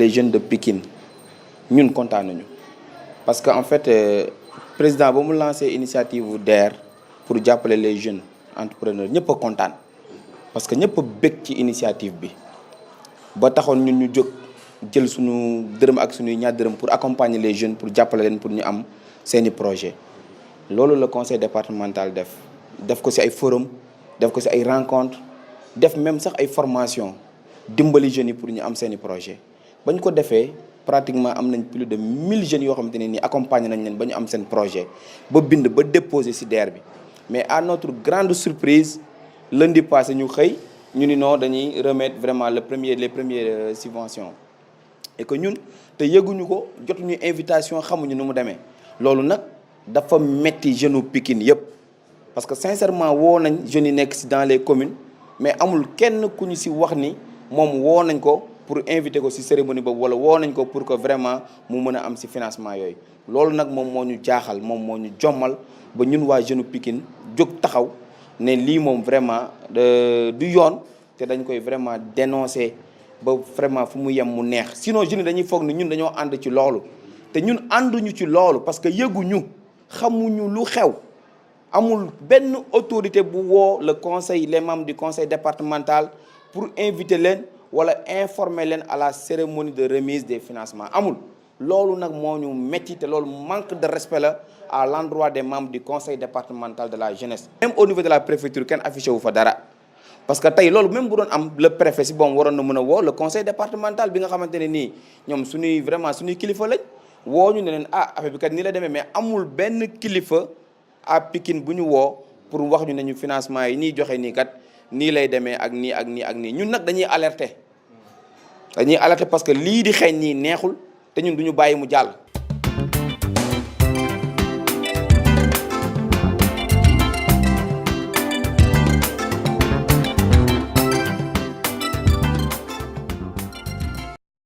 les jeunes de Pikine ñun kontaan nañu parce que en fait président ba mu lancé initiative DER pour jàppale les jeunes entrepreneurs ñëpp a kontaan parce que ñëpp a bëgg ci initiative bi ba taxoon ñun ñu jóg jël suñu dërëm ak suñuy ñaar dërëm pour accompagner les jeunes pour jàppale leen pour ñu am seeni projet loolu la conseil départemental def ko ci ay forum def ko ci ay rencontre def même sax ay formation dimbali jeunes yi pour ñu am seeni projet bañ ko defee pratiquement am nañ plus de 1000 jeunes yoo xamante ne nii accompagner nañ leen ba ñu am seen projet ba bind ba déposer ci DER bi mais à notre grande surprise lundi passé ñu xëy ñu ni non dañuy remettre vraiment les premières subventions et que ñun te yëguñu ko jotuñu invitation xamuñu nu mu demee loolu nag dafa metti jeunes u Pikine yëpp parce que sincèrement woo nañ jeunes yi nekk ci dans les communes mais amul kenn ku ñu ci wax ni moom woo nañ ko pour inviter ko ci cérémonie boobu wala woo nañ ko pour que vraiment mu mën a am ci financement yooyu loolu nag moom moo ñu jaaxal moom moo ñu jommal ba ñun waa jeune Pikine jóg taxaw ne lii moom vraiment du yoon te dañ koy vraiment dénoncer ba vraiment fu mu yem mu neex sinon jeunes dañuy foog ni ñun dañoo ànd ci loolu te ñun ànduñu ci loolu parce que yëguñu xamuñu lu xew amul benn autorité bu woo le conseil les membres du conseil départemental pour inviter leen wala informer leen à la cérémonie de remise des financements amul loolu nag moo ñu métti te loolu manque de respect la à l'endroit des membres du conseil départemental de la jeunesse. Même au niveau de la préfecture kenn affiché wu fa dara parce que tey loolu même bu doon am le préfet si boom waroon na mën a woo le conseil départemental bi nga xamante ne nii ñoom suñuy kilifa lañ woo ñu ne leen affaire bi kat nii la demee mais amul benn kilifa à Pikine bu ñu woo pour wax ñu ne ñu financement yi nii joxe nii kat nii lay demee ak nii ak nii ak nii ñun nag dañuy alerter parce que lii di xeeñ nii neexul te ñun du ñu bàyyi mu jàll.